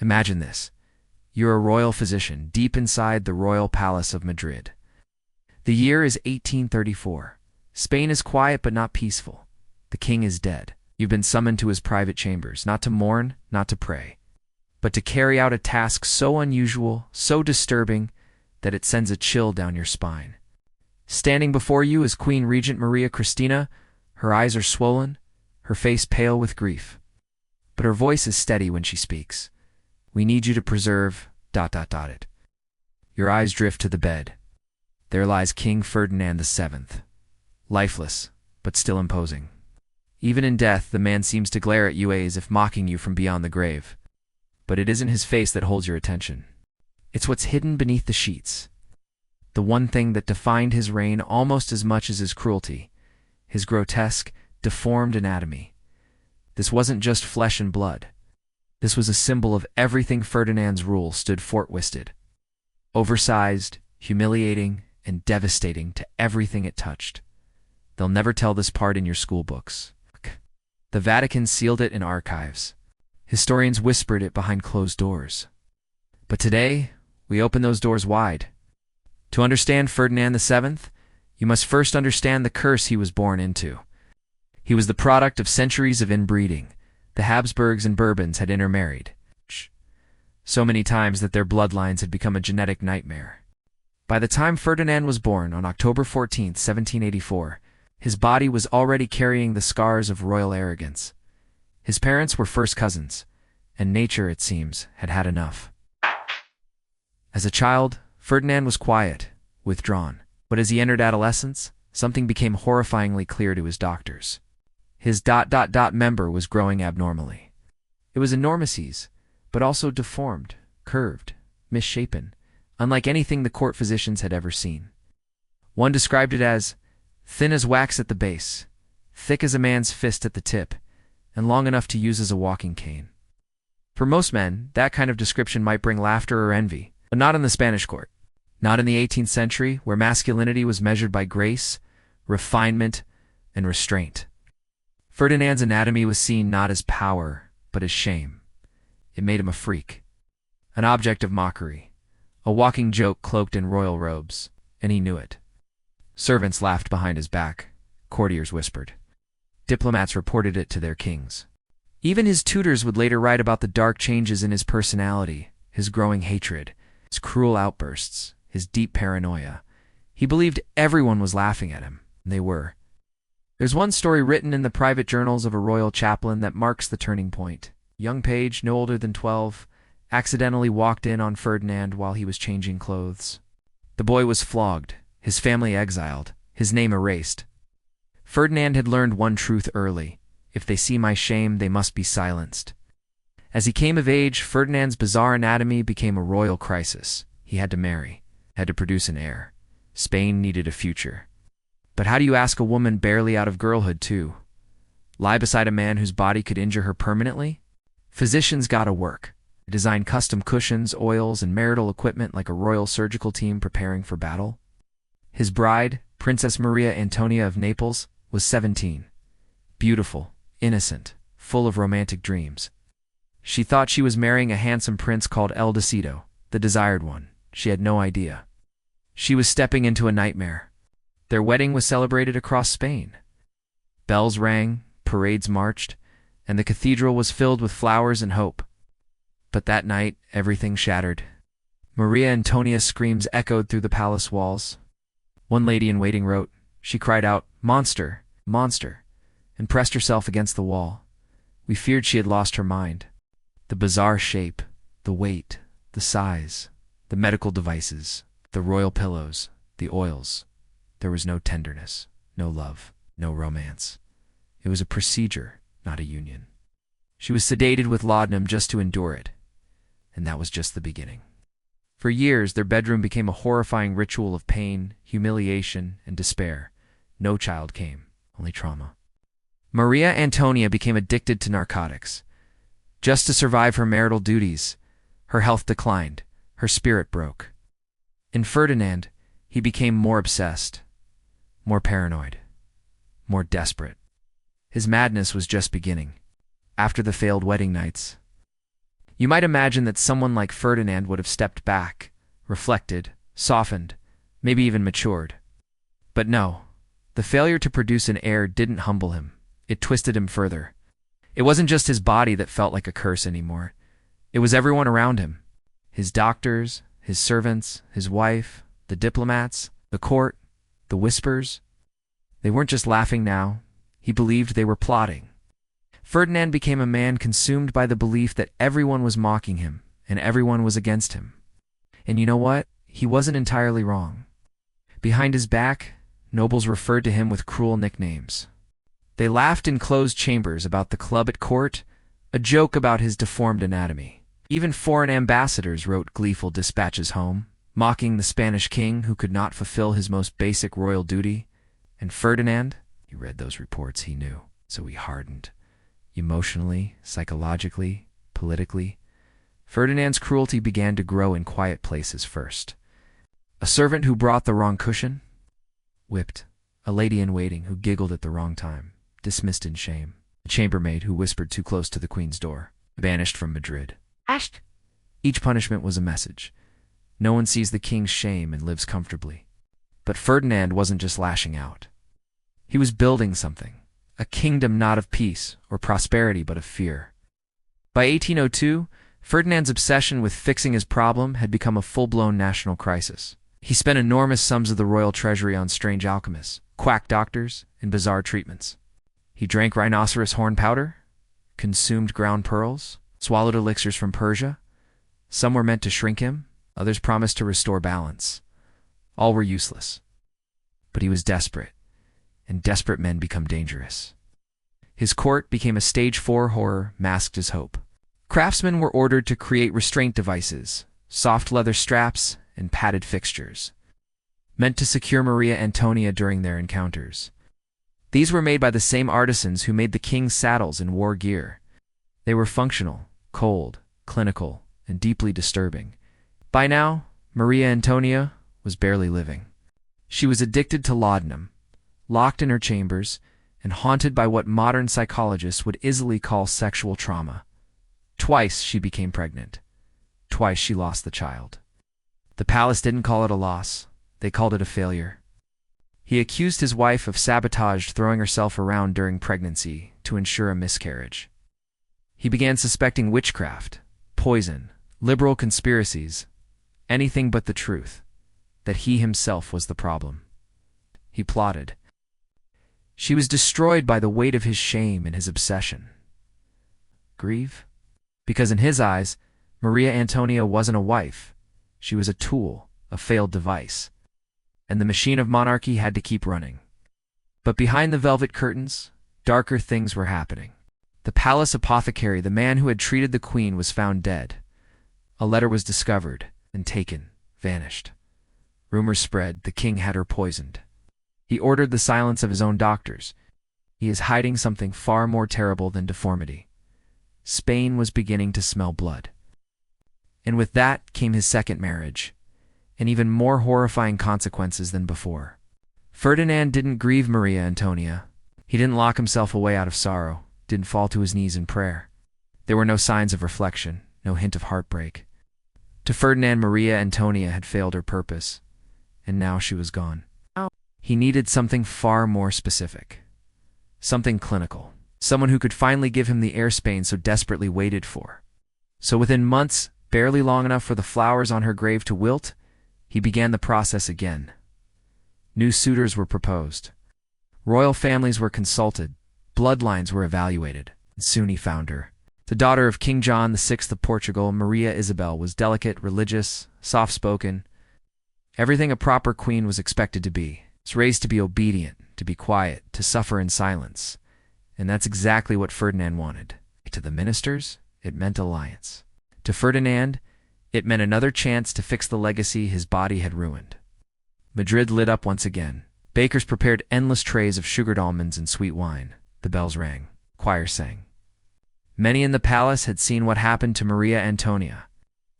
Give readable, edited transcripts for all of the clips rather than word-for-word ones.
Imagine this. You're a royal physician deep inside the royal palace of Madrid. The year is 1834. Spain is quiet but not peaceful. The king is dead. You've been summoned to his private chambers, not to mourn, not to pray, but to carry out a task so unusual, so disturbing, that it sends a chill down your spine. Standing before you is Queen Regent Maria Christina. Her eyes are swollen, her face pale with grief. But her voice is steady when she speaks. We need you to preserve ... it. Your eyes drift to the bed. There lies King Ferdinand VII, lifeless, but still imposing. Even in death, the man seems to glare at you as if mocking you from beyond the grave. But it isn't his face that holds your attention. It's what's hidden beneath the sheets. The one thing that defined his reign almost as much as his cruelty, his grotesque, deformed anatomy. This wasn't just flesh and blood. This was a symbol of everything Ferdinand's rule stood fort-wisted. Oversized, humiliating, and devastating to everything it touched. They'll never tell this part in your school books. The Vatican sealed it in archives. Historians whispered it behind closed doors. But today, we open those doors wide. To understand Ferdinand VII, you must first understand the curse he was born into. He was the product of centuries of inbreeding. The Habsburgs and Bourbons had intermarried, so many times that their bloodlines had become a genetic nightmare. By the time Ferdinand was born on October 14, 1784, his body was already carrying the scars of royal arrogance. His parents were first cousins, and nature, it seems, had had enough. As a child, Ferdinand was quiet, withdrawn. But as he entered adolescence, something became horrifyingly clear to his doctors. His ... member was growing abnormally. It was enormous, but also deformed, curved, misshapen, unlike anything the court physicians had ever seen. One described it as thin as wax at the base, thick as a man's fist at the tip, and long enough to use as a walking cane. For most men, that kind of description might bring laughter or envy, but not in the Spanish court. Not in the 18th century, where masculinity was measured by grace, refinement, and restraint. Ferdinand's anatomy was seen not as power, but as shame. It made him a freak, an object of mockery, a walking joke cloaked in royal robes, and he knew it. Servants laughed behind his back, courtiers whispered. Diplomats reported it to their kings. Even his tutors would later write about the dark changes in his personality, his growing hatred, his cruel outbursts, his deep paranoia. He believed everyone was laughing at him, and they were. There's one story written in the private journals of a royal chaplain that marks the turning point. A young page, no older than 12, accidentally walked in on Ferdinand while he was changing clothes. The boy was flogged, his family exiled, his name erased. Ferdinand had learned one truth early: if they see my shame, they must be silenced. As he came of age, Ferdinand's bizarre anatomy became a royal crisis. He had to marry, had to produce an heir. Spain needed a future. But how do you ask a woman barely out of girlhood to lie beside a man whose body could injure her permanently? Physicians got to work. They designed custom cushions, oils, and marital equipment like a royal surgical team preparing for battle. His bride, Princess Maria Antonia of Naples, was 17. Beautiful, innocent, full of romantic dreams. She thought she was marrying a handsome prince called El Deseado, the desired one. She had no idea. She was stepping into a nightmare. Their wedding was celebrated across Spain. Bells rang, parades marched, and the cathedral was filled with flowers and hope. But that night, everything shattered. Maria Antonia's screams echoed through the palace walls. One lady-in-waiting wrote. She cried out, "Monster! Monster!" and pressed herself against the wall. We feared she had lost her mind. The bizarre shape, the weight, the size, the medical devices, the royal pillows, the oils. There was no tenderness, no love, no romance. It was a procedure, not a union. She was sedated with laudanum just to endure it. And that was just the beginning. For years, their bedroom became a horrifying ritual of pain, humiliation, and despair. No child came, only trauma. Maria Antonia became addicted to narcotics. Just to survive her marital duties, her health declined, her spirit broke. In Ferdinand, he became more obsessed, more paranoid, more desperate. His madness was just beginning. After the failed wedding nights, You might imagine that someone like Ferdinand would have stepped back, reflected, softened, maybe even matured. But no, the failure to produce an heir didn't humble him. It twisted him further. It wasn't just his body that felt like a curse anymore. It was everyone around him. His doctors, his servants, his wife, the diplomats, the court, the whispers. They weren't just laughing now. He believed they were plotting. Ferdinand became a man consumed by the belief that everyone was mocking him and everyone was against him. And you know what? He wasn't entirely wrong. Behind his back, nobles referred to him with cruel nicknames. They laughed in closed chambers about the club at court, a joke about his deformed anatomy. Even foreign ambassadors wrote gleeful dispatches home, mocking the Spanish king who could not fulfill his most basic royal duty. And Ferdinand, he read those reports, he knew, so he hardened. Emotionally, psychologically, politically, Ferdinand's cruelty began to grow in quiet places first. A servant who brought the wrong cushion? Whipped. A lady-in-waiting who giggled at the wrong time? Dismissed in shame. A chambermaid who whispered too close to the queen's door? Banished from Madrid. Ashed. Each punishment was a message. No one sees the king's shame and lives comfortably. But Ferdinand wasn't just lashing out. He was building something. A kingdom not of peace or prosperity but of fear. By 1802, Ferdinand's obsession with fixing his problem had become a full-blown national crisis. He spent enormous sums of the royal treasury on strange alchemists, quack doctors, and bizarre treatments. He drank rhinoceros horn powder, consumed ground pearls, swallowed elixirs from Persia. Some were meant to shrink him, others promised to restore balance. All were useless. But he was desperate, and desperate men become dangerous. His court became a stage 4 horror masked as hope. Craftsmen were ordered to create restraint devices, soft leather straps, and padded fixtures, meant to secure Maria Antonia during their encounters. These were made by the same artisans who made the king's saddles and war gear. They were functional, cold, clinical, and deeply disturbing. By now, Maria Antonia was barely living. She was addicted to laudanum, locked in her chambers, and haunted by what modern psychologists would easily call sexual trauma. Twice she became pregnant. Twice she lost the child. The palace didn't call it a loss. They called it a failure. He accused his wife of sabotage, throwing herself around during pregnancy to ensure a miscarriage. He began suspecting witchcraft, poison, liberal conspiracies, anything but the truth, that he himself was the problem. He plotted. She was destroyed by the weight of his shame and his obsession. Grieve? Because in his eyes, Maria Antonia wasn't a wife. She was a tool, a failed device. And the machine of monarchy had to keep running. But behind the velvet curtains, darker things were happening. The palace apothecary, the man who had treated the queen, was found dead. A letter was discovered and taken, vanished. Rumors spread the king had her poisoned. He ordered the silence of his own doctors. He is hiding something far more terrible than deformity. Spain was beginning to smell blood. And with that came his second marriage, and even more horrifying consequences than before. Ferdinand didn't grieve Maria Antonia. He didn't lock himself away out of sorrow, didn't fall to his knees in prayer. There were no signs of reflection, no hint of heartbreak. To Ferdinand, Maria Antonia had failed her purpose, and now she was gone. He needed something far more specific. Something clinical. Someone who could finally give him the heir Spain so desperately waited for. So within months, barely long enough for the flowers on her grave to wilt, he began the process again. New suitors were proposed. Royal families were consulted. Bloodlines were evaluated. And soon he found her. The daughter of King John VI of Portugal, Maria Isabel, was delicate, religious, soft-spoken. Everything a proper queen was expected to be. She was raised to be obedient, to be quiet, to suffer in silence. And that's exactly what Ferdinand wanted. To the ministers, it meant alliance. To Ferdinand, it meant another chance to fix the legacy his body had ruined. Madrid lit up once again. Bakers prepared endless trays of sugared almonds and sweet wine. The bells rang. Choirs sang. Many in the palace had seen what happened to Maria Antonia.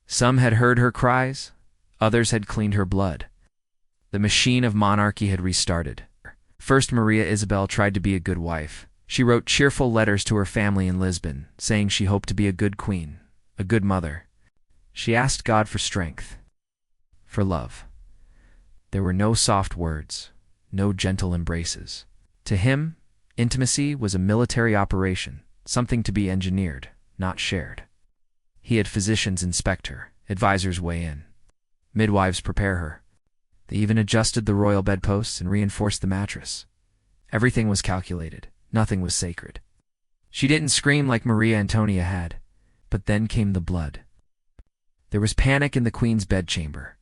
Some had heard her cries. Others had cleaned her blood. The machine of monarchy had restarted. First, Maria Isabel tried to be a good wife. She wrote cheerful letters to her family in Lisbon, saying she hoped to be a good queen, a good mother. She asked God for strength, for love. There were no soft words, no gentle embraces. To him, intimacy was a military operation, something to be engineered, not shared. He had physicians inspect her, advisors weigh in, midwives prepare her. They even adjusted the royal bedposts and reinforced the mattress. Everything was calculated, nothing was sacred. She didn't scream like Maria Antonia had, but then came the blood. There was panic in the queen's bedchamber.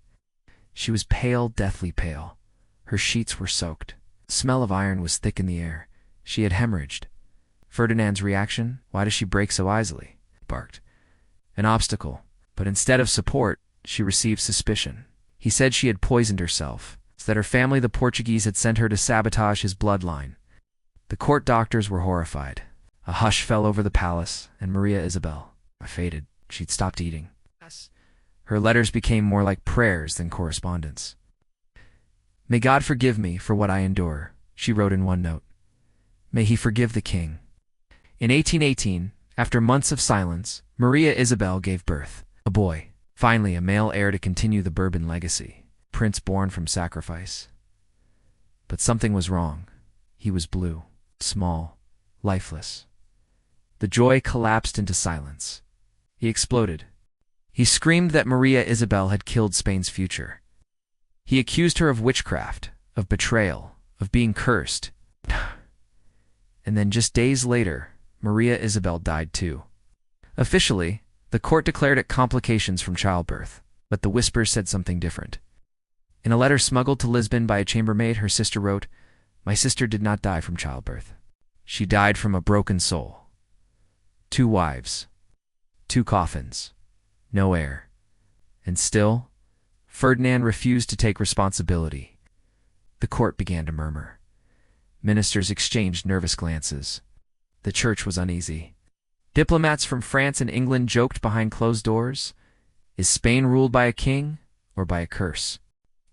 She was pale, deathly pale. Her sheets were soaked. The smell of iron was thick in the air. She had hemorrhaged. Ferdinand's reaction? Why does she break so easily? He barked. An obstacle, but instead of support, she received suspicion. He said she had poisoned herself, so that her family, the Portuguese, had sent her to sabotage his bloodline. The court doctors were horrified. A hush fell over the palace, and Maria Isabel faded. She'd stopped eating. Her letters became more like prayers than correspondence. "May God forgive me for what I endure," she wrote in one note. "May he forgive the king." In 1818, after months of silence, Maria Isabel gave birth. A boy, finally a male heir to continue the Bourbon legacy, prince born from sacrifice. But something was wrong. He was blue, small, lifeless. The joy collapsed into silence. He exploded. He screamed that Maria Isabel had killed Spain's future. He accused her of witchcraft, of betrayal, of being cursed. And then just days later, Maria Isabel died too. Officially, the court declared it complications from childbirth, but the whispers said something different. In a letter smuggled to Lisbon by a chambermaid, her sister wrote, "My sister did not die from childbirth. She died from a broken soul. 2 wives, 2 coffins, no heir." And still, Ferdinand refused to take responsibility. The court began to murmur. Ministers exchanged nervous glances. The church was uneasy. Diplomats from France and England joked behind closed doors. Is Spain ruled by a king or by a curse?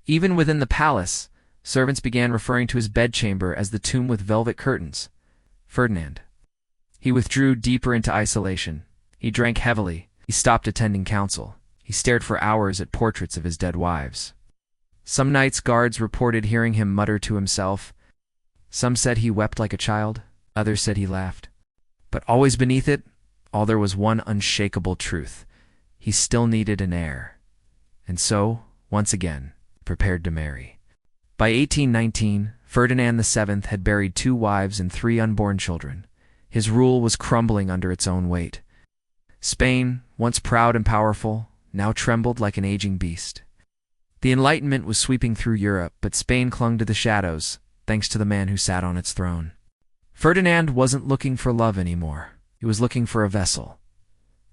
Even within the palace, servants began referring to his bedchamber as the tomb with velvet curtains. Ferdinand. He withdrew deeper into isolation. He drank heavily. He stopped attending council. He stared for hours at portraits of his dead wives. Some nights guards reported hearing him mutter to himself. Some said he wept like a child. Others said he laughed. But always beneath it, all there was one unshakable truth. He still needed an heir. And so, once again, prepared to marry. By 1819, Ferdinand VII had buried 2 wives and 3 unborn children. His rule was crumbling under its own weight. Spain, once proud and powerful, now trembled like an aging beast. The Enlightenment was sweeping through Europe, but Spain clung to the shadows, thanks to the man who sat on its throne. Ferdinand wasn't looking for love anymore. He was looking for a vessel.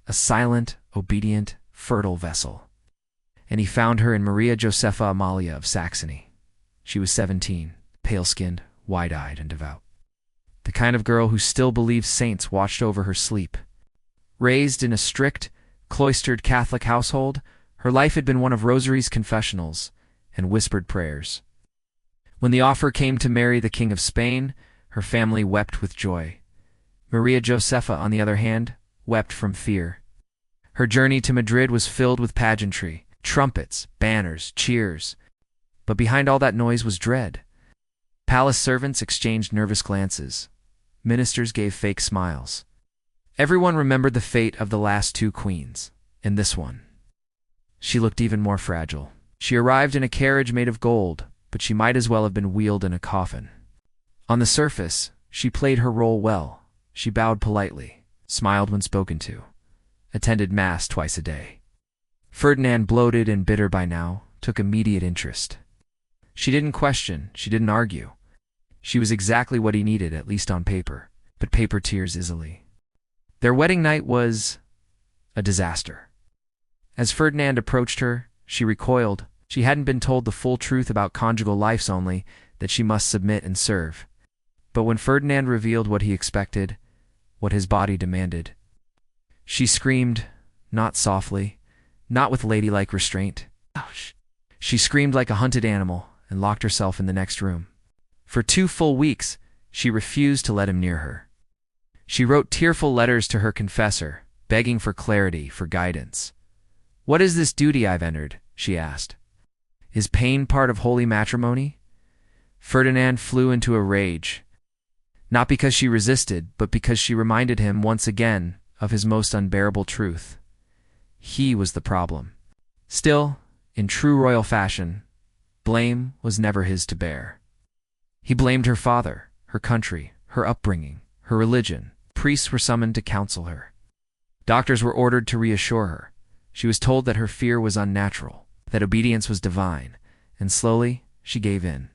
A silent, obedient, fertile vessel. And he found her in Maria Josepha Amalia of Saxony. She was 17, pale-skinned, wide-eyed, and devout. The kind of girl who still believed saints watched over her sleep. Raised in a strict, cloistered Catholic household, her life had been one of rosaries, confessionals, and whispered prayers. When the offer came to marry the King of Spain, her family wept with joy. Maria Josepha, on the other hand, wept from fear. Her journey to Madrid was filled with pageantry, trumpets, banners, cheers. But behind all that noise was dread. Palace servants exchanged nervous glances. Ministers gave fake smiles. Everyone remembered the fate of the last 2 queens, and this one. She looked even more fragile. She arrived in a carriage made of gold, but she might as well have been wheeled in a coffin. On the surface, she played her role well. She bowed politely, smiled when spoken to, attended Mass twice a day. Ferdinand, bloated and bitter by now, took immediate interest. She didn't question, she didn't argue. She was exactly what he needed, at least on paper, but paper tears easily. Their wedding night was a disaster. As Ferdinand approached her, she recoiled. She hadn't been told the full truth about conjugal lives, only that she must submit and serve. But when Ferdinand revealed what he expected, what his body demanded, she screamed, not softly, not with ladylike restraint. Ouch. She screamed like a hunted animal and locked herself in the next room. For 2 full weeks, she refused to let him near her. She wrote tearful letters to her confessor, begging for clarity, for guidance. "What is this duty I've entered?" she asked. "Is pain part of holy matrimony?" Ferdinand flew into a rage, not because she resisted, but because she reminded him once again of his most unbearable truth. He was the problem. Still, in true royal fashion, blame was never his to bear. He blamed her father, her country, her upbringing, her religion. Priests were summoned to counsel her. Doctors were ordered to reassure her. She was told that her fear was unnatural, that obedience was divine, and slowly she gave in.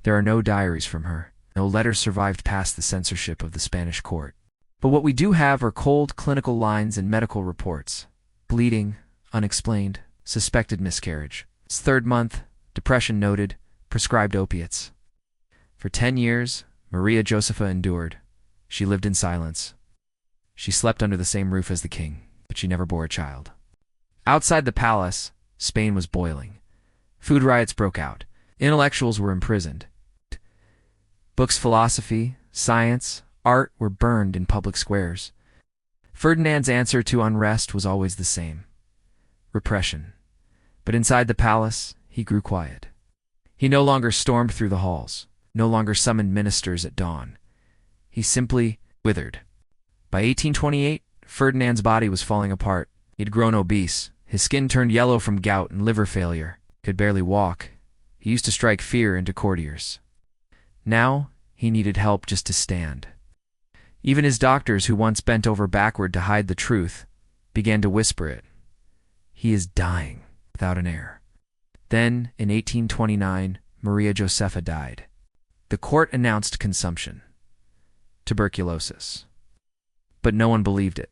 There are no diaries from her. No letters survived past the censorship of the Spanish court. But what we do have are cold clinical lines and medical reports. Bleeding, unexplained, suspected miscarriage. Its third month, depression noted, prescribed opiates. For 10 years, Maria Josepha endured. She lived in silence. She slept under the same roof as the king, but she never bore a child. Outside the palace, Spain was boiling. Food riots broke out. Intellectuals were imprisoned. Books, philosophy, science, art were burned in public squares. Ferdinand's answer to unrest was always the same: repression. But inside the palace, he grew quiet. He no longer stormed through the halls, no longer summoned ministers at dawn. He simply withered. By 1828, Ferdinand's body was falling apart. He'd grown obese. His skin turned yellow from gout and liver failure. He could barely walk. He used to strike fear into courtiers. Now, he needed help just to stand. Even his doctors, who once bent over backward to hide the truth, began to whisper it. He is dying, without an heir. Then, in 1829, Maria Josepha died. The court announced consumption. Tuberculosis. But no one believed it.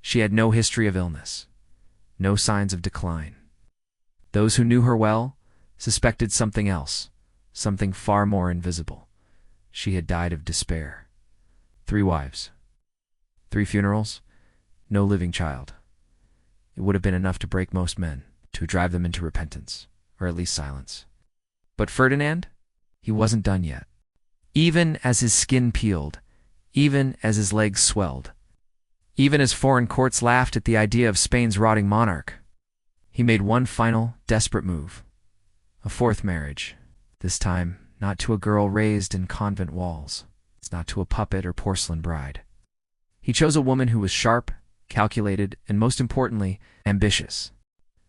She had no history of illness, no signs of decline. Those who knew her well suspected something else, something far more invisible. She had died of despair. 3 wives, 3 funerals, no living child. It would have been enough to break most men, to drive them into repentance, or at least silence. But Ferdinand? He wasn't done yet. Even as his skin peeled, even as his legs swelled, even as foreign courts laughed at the idea of Spain's rotting monarch, he made one final, desperate move. A 4th marriage. This time, not to a girl raised in convent walls. It's not to a puppet or porcelain bride. He chose a woman who was sharp, calculated, and most importantly, ambitious.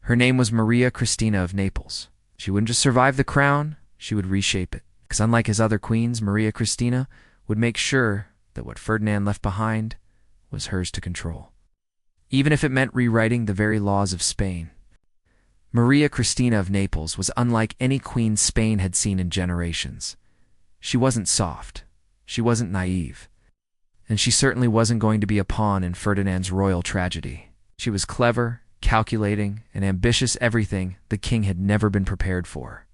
Her name was Maria Christina of Naples. She wouldn't just survive the crown, she would reshape it. Because unlike his other queens, Maria Christina would make sure that what Ferdinand left behind was hers to control, even if it meant rewriting the very laws of Spain. Maria Christina of Naples was unlike any queen Spain had seen in generations. She wasn't soft, she wasn't naive, and she certainly wasn't going to be a pawn in Ferdinand's royal tragedy. She was clever, calculating, and ambitious, everything the king had never been prepared for.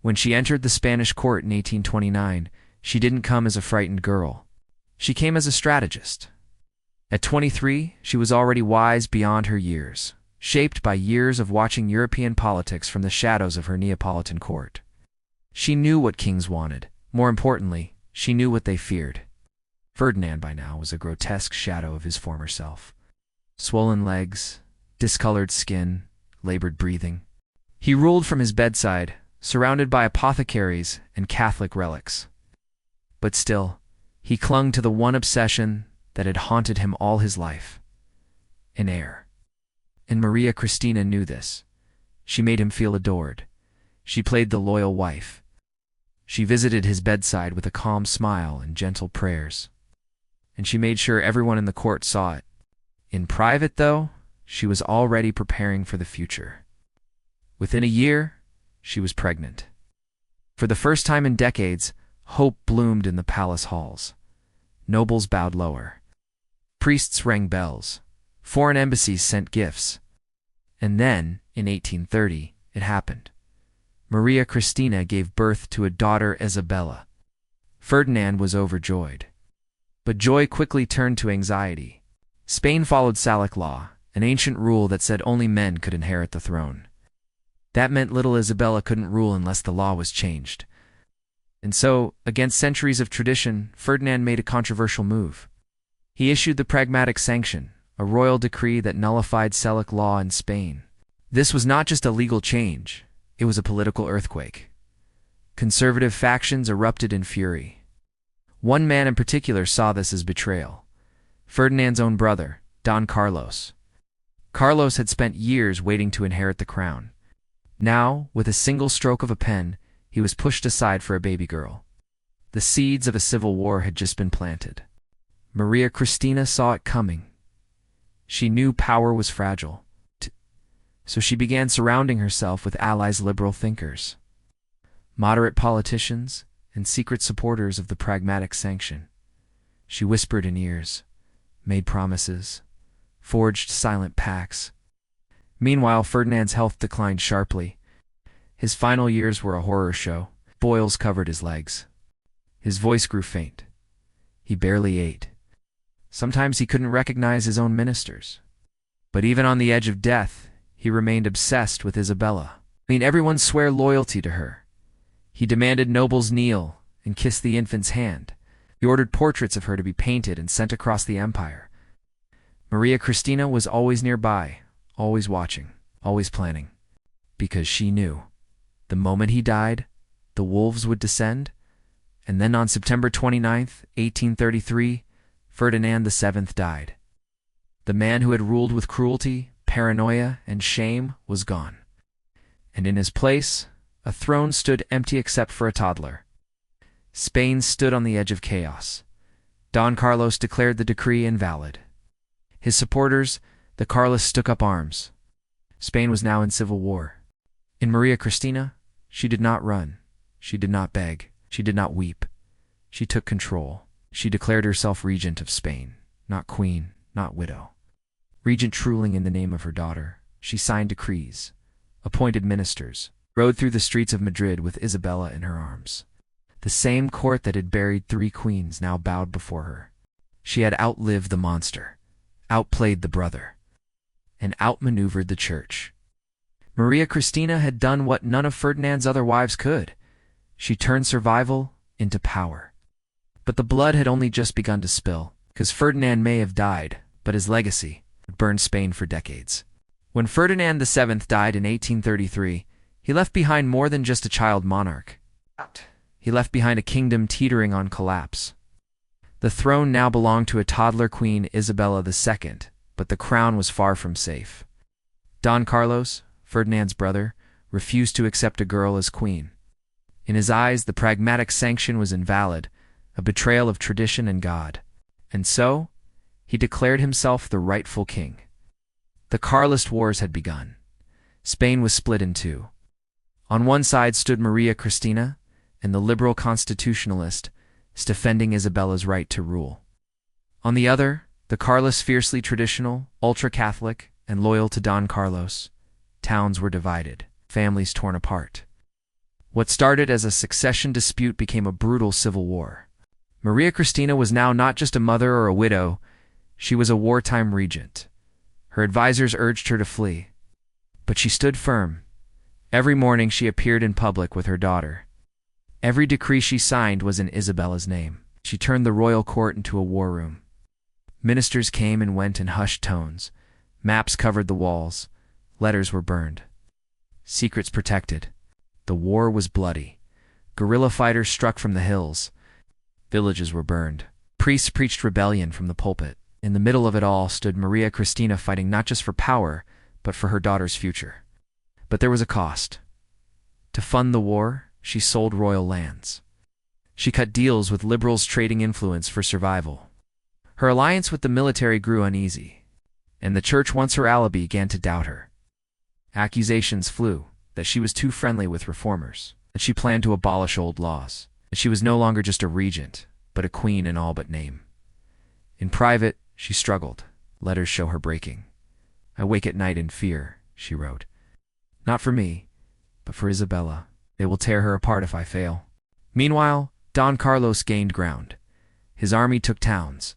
When she entered the Spanish court in 1829, she didn't come as a frightened girl. She came as a strategist. At 23, she was already wise beyond her years, shaped by years of watching European politics from the shadows of her Neapolitan court. She knew what kings wanted. More importantly, she knew what they feared. Ferdinand by now was a grotesque shadow of his former self. Swollen legs, discolored skin, labored breathing. He ruled from his bedside, surrounded by apothecaries and Catholic relics. But still, he clung to the one obsession that had haunted him all his life: an heir. And Maria Christina knew this. She made him feel adored. She played the loyal wife. She visited his bedside with a calm smile and gentle prayers. And she made sure everyone in the court saw it. In private, though, she was already preparing for the future. Within a year, she was pregnant. For the first time in decades, hope bloomed in the palace halls. Nobles bowed lower. Priests rang bells. Foreign embassies sent gifts. And then, in 1830, it happened. Maria Christina gave birth to a daughter, Isabella. Ferdinand was overjoyed. But joy quickly turned to anxiety. Spain followed Salic law, an ancient rule that said only men could inherit the throne. That meant little Isabella couldn't rule unless the law was changed. And so, against centuries of tradition, Ferdinand made a controversial move. He issued the Pragmatic Sanction, a royal decree that nullified Salic law in Spain. This was not just a legal change, it was a political earthquake. Conservative factions erupted in fury. One man in particular saw this as betrayal. Ferdinand's own brother, Don Carlos. Carlos had spent years waiting to inherit the crown. Now, with a single stroke of a pen, he was pushed aside for a baby girl. The seeds of a civil war had just been planted. Maria Christina saw it coming. She knew power was fragile, so she began surrounding herself with allies, liberal thinkers, moderate politicians, and secret supporters of the pragmatic sanction. She whispered in ears, made promises, forged silent pacts. Meanwhile, Ferdinand's health declined sharply. His final years were a horror show. Boils covered his legs. His voice grew faint. He barely ate. Sometimes he couldn't recognize his own ministers. But even on the edge of death, he remained obsessed with Isabella. Everyone swear loyalty to her. He demanded nobles kneel and kiss the infant's hand. He ordered portraits of her to be painted and sent across the empire. Maria Christina was always nearby, always watching, always planning. Because she knew, the moment he died, the wolves would descend. And then on September 29th, 1833, Ferdinand VII died. The man who had ruled with cruelty, paranoia, and shame was gone. And in his place, a throne stood empty except for a toddler. Spain stood on the edge of chaos. Don Carlos declared the decree invalid. His supporters, the Carlists, took up arms. Spain was now in civil war. In Maria Christina, she did not run. She did not beg. She did not weep. She took control. She declared herself regent of Spain, not queen, not widow. Regent ruling in the name of her daughter, she signed decrees, appointed ministers, rode through the streets of Madrid with Isabella in her arms. The same court that had buried 3 queens now bowed before her. She had outlived the monster, outplayed the brother, and outmaneuvered the church. Maria Christina had done what none of Ferdinand's other wives could. She turned survival into power. But the blood had only just begun to spill, because Ferdinand may have died, but his legacy would burn Spain for decades. When Ferdinand VII died in 1833, he left behind more than just a child monarch. He left behind a kingdom teetering on collapse. The throne now belonged to a toddler queen, Isabella II, but the crown was far from safe. Don Carlos, Ferdinand's brother, refused to accept a girl as queen. In his eyes, the pragmatic sanction was invalid, a betrayal of tradition and God. And so, he declared himself the rightful king. The Carlist Wars had begun. Spain was split in two. On one side stood Maria Christina and the liberal constitutionalist, defending Isabella's right to rule. On the other, the Carlists, fiercely traditional, ultra-Catholic, and loyal to Don Carlos. Towns were divided, families torn apart. What started as a succession dispute became a brutal civil war. Maria Christina was now not just a mother or a widow, she was a wartime regent. Her advisors urged her to flee. But she stood firm. Every morning she appeared in public with her daughter. Every decree she signed was in Isabella's name. She turned the royal court into a war room. Ministers came and went in hushed tones. Maps covered the walls. Letters were burned. Secrets protected. The war was bloody. Guerrilla fighters struck from the hills. Villages were burned. Priests preached rebellion from the pulpit. In the middle of it all stood Maria Christina, fighting not just for power, but for her daughter's future. But there was a cost. To fund the war, she sold royal lands. She cut deals with liberals trading influence for survival. Her alliance with the military grew uneasy, and the church, once her ally, began to doubt her. Accusations flew that she was too friendly with reformers, that she planned to abolish old laws, that she was no longer just a regent, but a queen in all but name. In private, she struggled. Letters show her breaking. "I wake at night in fear," she wrote. "Not for me, but for Isabella. They will tear her apart if I fail." Meanwhile, Don Carlos gained ground. His army took towns.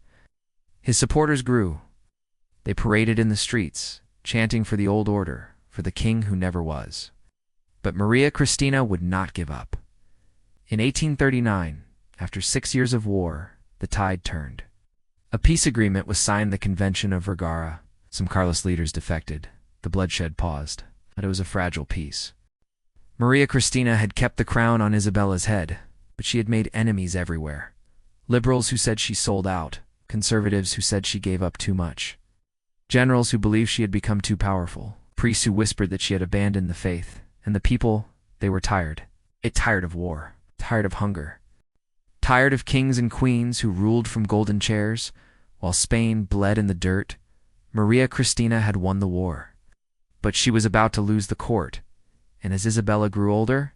His supporters grew. They paraded in the streets, chanting for the old order, for the king who never was. But Maria Christina would not give up. In 1839, after 6 years of war, the tide turned. A peace agreement was signed, the Convention of Vergara. Some Carlist leaders defected. The bloodshed paused, but it was a fragile peace. Maria Christina had kept the crown on Isabella's head, but she had made enemies everywhere. Liberals who said she sold out, conservatives who said she gave up too much, generals who believed she had become too powerful, priests who whispered that she had abandoned the faith, and the people, they were tired. Tired of war, tired of hunger, tired of kings and queens who ruled from golden chairs, while Spain bled in the dirt. Maria Christina had won the war, but she was about to lose the court, and as Isabella grew older,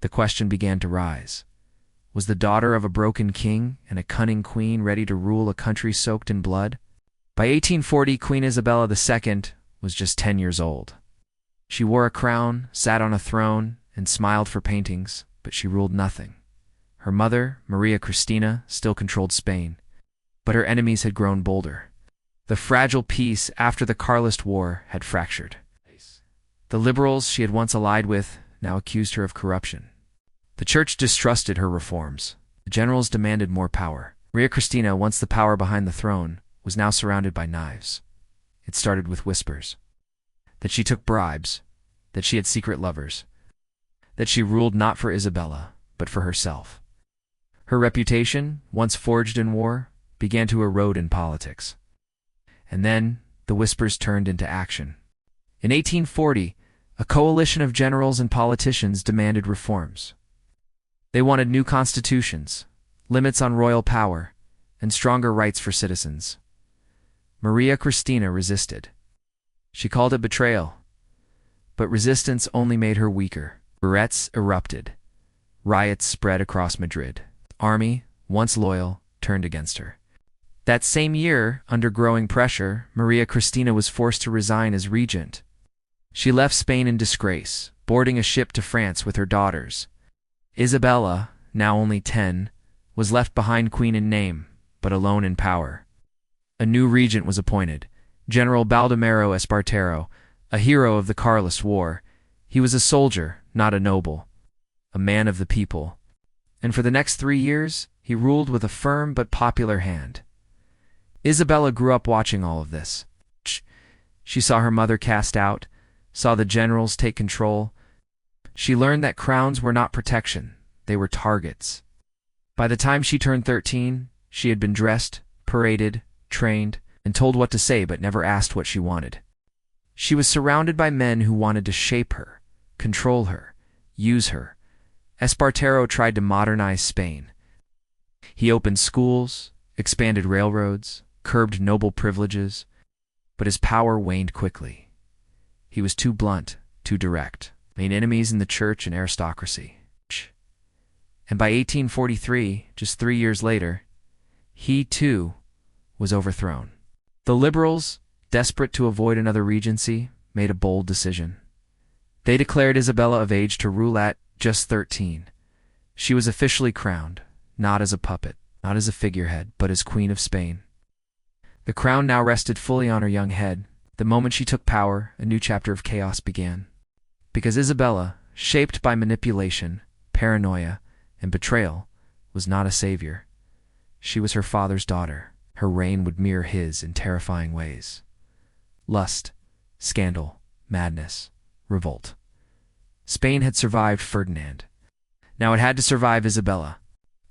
the question began to rise. Was the daughter of a broken king and a cunning queen ready to rule a country soaked in blood? By 1840, Queen Isabella II was just 10 years old. She wore a crown, sat on a throne, and smiled for paintings, but she ruled nothing. Her mother, Maria Christina, still controlled Spain, but her enemies had grown bolder. The fragile peace after the Carlist War had fractured. The liberals she had once allied with now accused her of corruption. The church distrusted her reforms. The generals demanded more power. Maria Christina, once the power behind the throne, was now surrounded by knives. It started with whispers. That she took bribes, that she had secret lovers, that she ruled not for Isabella, but for herself. Her reputation, once forged in war, began to erode in politics. And then the whispers turned into action. In 1840, a coalition of generals and politicians demanded reforms. They wanted new constitutions, limits on royal power, and stronger rights for citizens. Maria Christina resisted. She called it betrayal, but resistance only made her weaker. Riots erupted. Riots spread across Madrid. The army, once loyal, turned against her. That same year, under growing pressure, Maria Christina was forced to resign as regent. She left Spain in disgrace, boarding a ship to France with her daughters. Isabella, now only 10, was left behind queen in name, but alone in power. A new regent was appointed, General Baldomero Espartero, a hero of the Carlist War. He was a soldier, not a noble, a man of the people. And for the next 3 years, he ruled with a firm but popular hand. Isabella grew up watching all of this. She saw her mother cast out, saw the generals take control. She learned that crowns were not protection, they were targets. By the time she turned 13, she had been dressed, paraded, trained, and told what to say but never asked what she wanted. She was surrounded by men who wanted to shape her, control her, use her. Espartero tried to modernize Spain. He opened schools, expanded railroads, curbed noble privileges, but his power waned quickly. He was too blunt, too direct, made enemies in the church and aristocracy. And by 1843, just 3 years later, he too was overthrown. The liberals, desperate to avoid another regency, made a bold decision. They declared Isabella of age to rule at just 13. She was officially crowned, not as a puppet, not as a figurehead, but as Queen of Spain. The crown now rested fully on her young head. The moment she took power, a new chapter of chaos began. Because Isabella, shaped by manipulation, paranoia, and betrayal, was not a savior. She was her father's daughter. Her reign would mirror his in terrifying ways. Lust, scandal, madness, revolt. Spain had survived Ferdinand. Now it had to survive Isabella.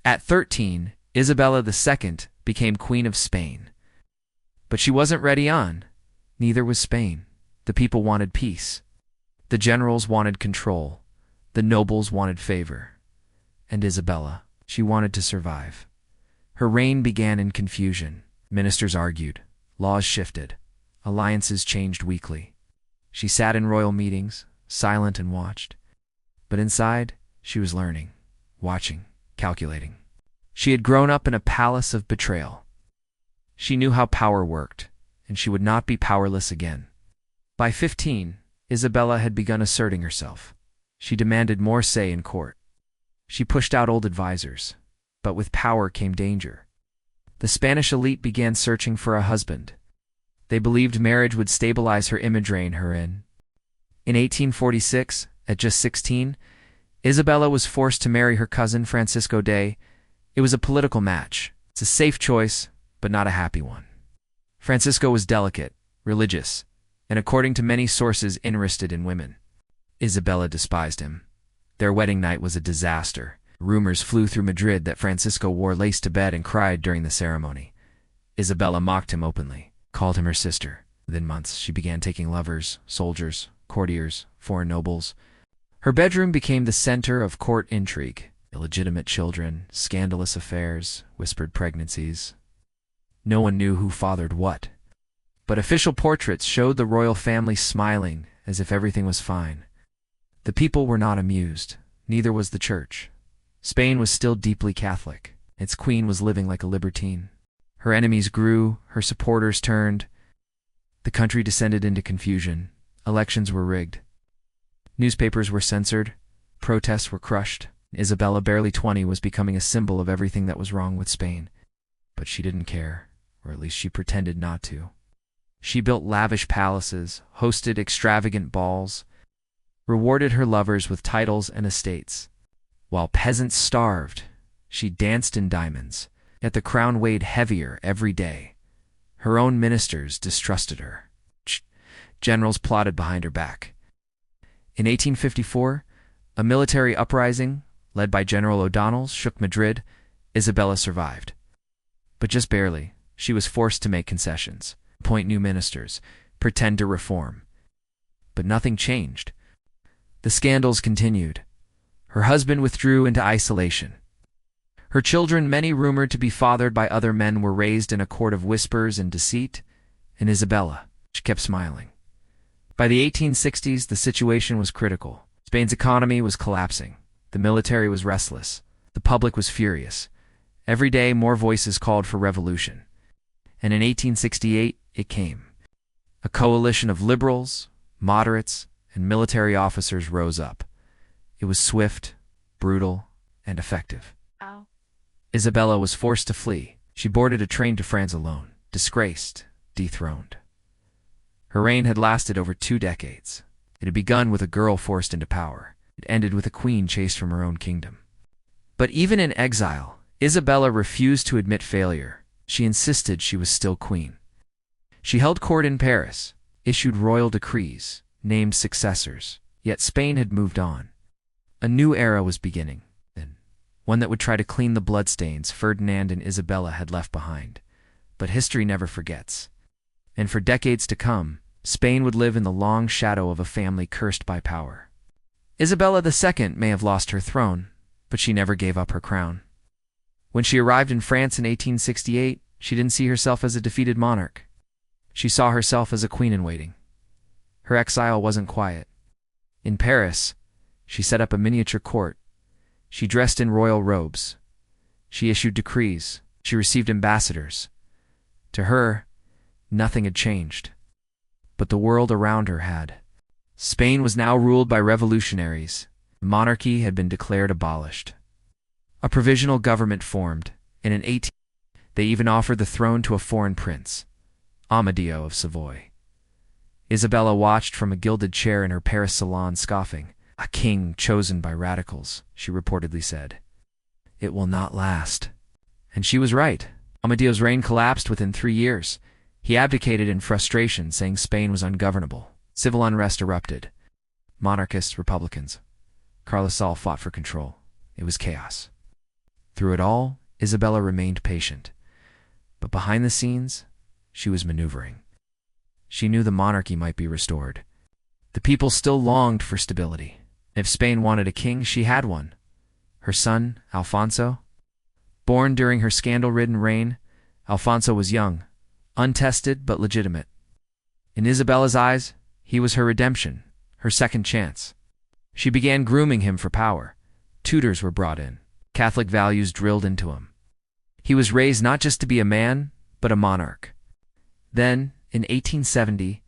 At 13, Isabella II became Queen of Spain. But she wasn't ready on. Neither was Spain. The people wanted peace. The generals wanted control. The nobles wanted favor. And Isabella, she wanted to survive. Her reign began in confusion. Ministers argued. Laws shifted. Alliances changed weekly. She sat in royal meetings, silent and watched. But inside, she was learning, watching, calculating. She had grown up in a palace of betrayal. She knew how power worked, and she would not be powerless again. By 15, Isabella had begun asserting herself. She demanded more say in court. She pushed out old advisors, but with power came danger. The Spanish elite began searching for a husband. They believed marriage would stabilize her image, rein her in. In 1846, at just 16, Isabella was forced to marry her cousin Francisco de. It was a political match. It's a safe choice, but not a happy one. Francisco was delicate, religious, and according to many sources interested in women. Isabella despised him. Their wedding night was a disaster. Rumors flew through Madrid that Francisco wore lace to bed and cried during the ceremony. Isabella mocked him openly, called him her sister. Within months, she began taking lovers, soldiers, courtiers, foreign nobles. Her bedroom became the center of court intrigue. Illegitimate children, scandalous affairs, whispered pregnancies. No one knew who fathered what. But official portraits showed the royal family smiling as if everything was fine. The people were not amused, neither was the church. Spain was still deeply Catholic. Its queen was living like a libertine. Her enemies grew, her supporters turned. The country descended into confusion. Elections were rigged. Newspapers were censored. Protests were crushed. Isabella, barely 20, was becoming a symbol of everything that was wrong with Spain. But she didn't care, or at least she pretended not to. She built lavish palaces, hosted extravagant balls, rewarded her lovers with titles and estates. While peasants starved, she danced in diamonds, yet the crown weighed heavier every day. Her own ministers distrusted her. Generals plotted behind her back. In 1854, a military uprising, led by General O'Donnell, shook Madrid. Isabella survived. But just barely. She was forced to make concessions, appoint new ministers, pretend to reform. But nothing changed. The scandals continued. Her husband withdrew into isolation. Her children, many rumored to be fathered by other men, were raised in a court of whispers and deceit, and Isabella, she kept smiling. By the 1860s, the situation was critical. Spain's economy was collapsing. The military was restless. The public was furious. Every day, more voices called for revolution. And in 1868, it came. A coalition of liberals, moderates, and military officers rose up. It was swift, brutal, and effective. Ow. Isabella was forced to flee. She boarded a train to France alone, disgraced, dethroned. Her reign had lasted over 2 decades. It had begun with a girl forced into power. It ended with a queen chased from her own kingdom. But even in exile, Isabella refused to admit failure. She insisted she was still queen. She held court in Paris, issued royal decrees, named successors. Yet Spain had moved on. A new era was beginning, one that would try to clean the bloodstains Ferdinand and Isabella had left behind. But history never forgets. And for decades to come, Spain would live in the long shadow of a family cursed by power. Isabella II may have lost her throne, but she never gave up her crown. When she arrived in France in 1868, she didn't see herself as a defeated monarch. She saw herself as a queen in waiting. Her exile wasn't quiet. In Paris, she set up a miniature court. She dressed in royal robes. She issued decrees. She received ambassadors. To her, nothing had changed. But the world around her had. Spain was now ruled by revolutionaries. The monarchy had been declared abolished. A provisional government formed, and in 18 they even offered the throne to a foreign prince, Amadeo of Savoy. Isabella watched from a gilded chair in her Paris salon, scoffing. "A king chosen by radicals," she reportedly said. "It will not last." And she was right. Amadeo's reign collapsed within 3 years. He abdicated in frustration, saying Spain was ungovernable. Civil unrest erupted. Monarchists, Republicans. Carlos fought for control. It was chaos. Through it all, Isabella remained patient. But behind the scenes, she was maneuvering. She knew the monarchy might be restored. The people still longed for stability. If Spain wanted a king, she had one. Her son, Alfonso. Born during her scandal-ridden reign, Alfonso was young, untested but legitimate. In Isabella's eyes, he was her redemption, her second chance. She began grooming him for power. Tutors were brought in. Catholic values drilled into him. He was raised not just to be a man, but a monarch. Then, in 1870,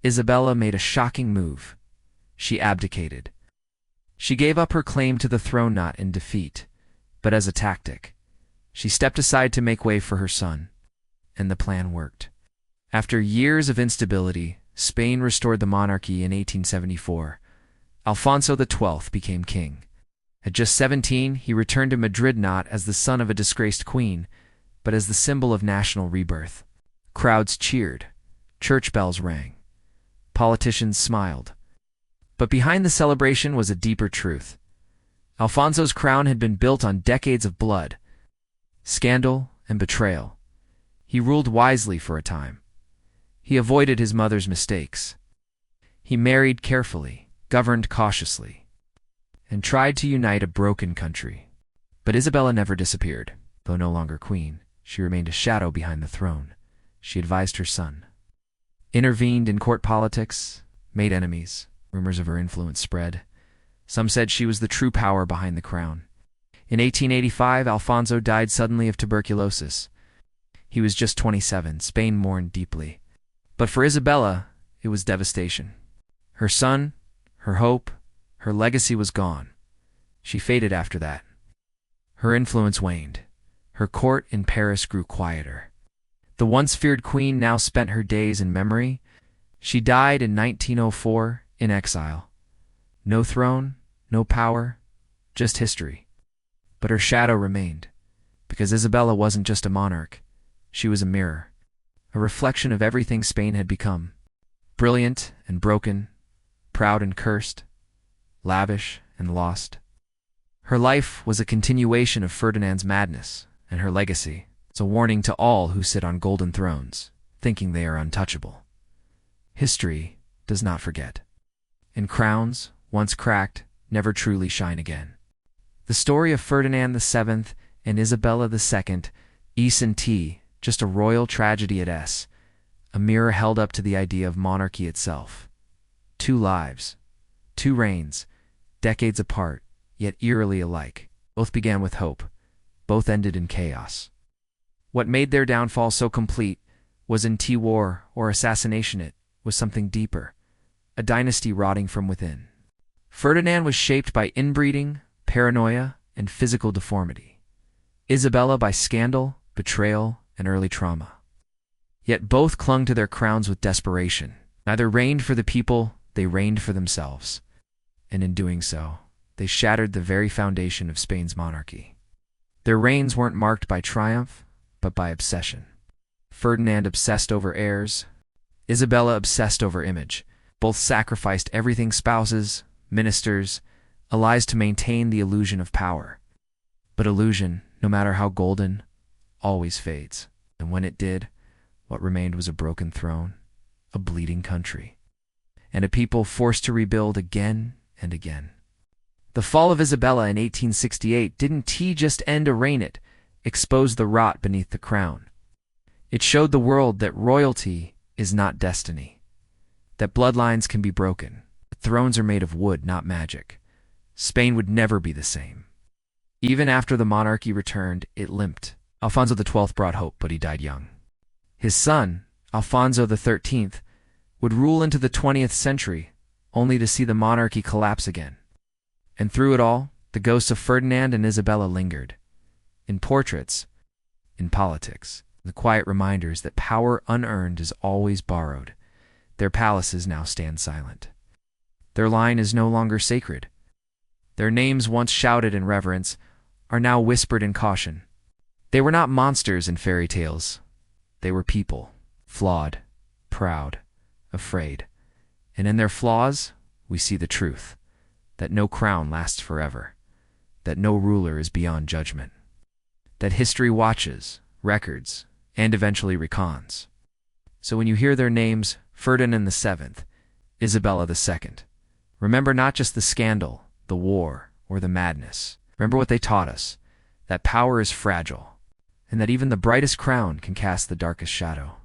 Isabella made a shocking move. She abdicated. She gave up her claim to the throne not in defeat, but as a tactic. She stepped aside to make way for her son, and the plan worked. After years of instability, Spain restored the monarchy in 1874. Alfonso XII became king. At just 17, he returned to Madrid not as the son of a disgraced queen, but as the symbol of national rebirth. Crowds cheered, church bells rang, politicians smiled. But behind the celebration was a deeper truth. Alfonso's crown had been built on decades of blood, scandal, and betrayal. He ruled wisely for a time. He avoided his mother's mistakes. He married carefully, governed cautiously, and tried to unite a broken country. But Isabella never disappeared. Though no longer queen, she remained a shadow behind the throne. She advised her son, intervened in court politics, made enemies. Rumors of her influence spread. Some said she was the true power behind the crown. In 1885, Alfonso died suddenly of tuberculosis. He was just 27. Spain mourned deeply. But for Isabella, it was devastation. Her son, her hope, her legacy was gone. She faded after that. Her influence waned. Her court in Paris grew quieter. The once feared queen now spent her days in memory. She died in 1904 in exile. No throne, no power, just history. But her shadow remained, because Isabella wasn't just a monarch. She was a mirror, a reflection of everything Spain had become. Brilliant and broken, proud and cursed, lavish and lost. Her life was a continuation of Ferdinand's madness, and her legacy is a warning to all who sit on golden thrones, thinking they are untouchable. History does not forget, and crowns, once cracked, never truly shine again. The story of Ferdinand VII and Isabella II, S and T, just a royal tragedy at S, a mirror held up to the idea of monarchy itself. 2 lives, 2 reigns, decades apart, yet eerily alike. Both began with hope. Both ended in chaos. What made their downfall so complete wasn't war or assassination. It was something deeper, a dynasty rotting from within. Ferdinand was shaped by inbreeding, paranoia, and physical deformity. Isabella by scandal, betrayal, and early trauma. Yet both clung to their crowns with desperation. Neither reigned for the people, they reigned for themselves. And in doing so, they shattered the very foundation of Spain's monarchy. Their reigns weren't marked by triumph, but by obsession. Ferdinand obsessed over heirs, Isabella obsessed over image. Both sacrificed everything: spouses, ministers, allies, to maintain the illusion of power. But illusion, no matter how golden, always fades. And when it did, what remained was a broken throne, a bleeding country, and a people forced to rebuild again and again. The fall of Isabella in 1868 didn't just end a reign, it exposed the rot beneath the crown. It showed the world that royalty is not destiny, that bloodlines can be broken. Thrones are made of wood, not magic. Spain would never be the same. Even after the monarchy returned, it limped. Alfonso XII brought hope, but he died young. His son, Alfonso XIII, would rule into the 20th century, only to see the monarchy collapse again. And through it all, the ghosts of Ferdinand and Isabella lingered. In portraits, in politics, the quiet reminders that power unearned is always borrowed. Their palaces now stand silent. Their line is no longer sacred. Their names, once shouted in reverence, are now whispered in caution. They were not monsters in fairy tales. They were people, flawed, proud, afraid. And in their flaws, we see the truth, that no crown lasts forever, that no ruler is beyond judgment, that history watches, records, and eventually recons. So when you hear their names, Ferdinand VII, Isabella II, remember not just the scandal, the war, or the madness. Remember what they taught us, that power is fragile, and that even the brightest crown can cast the darkest shadow.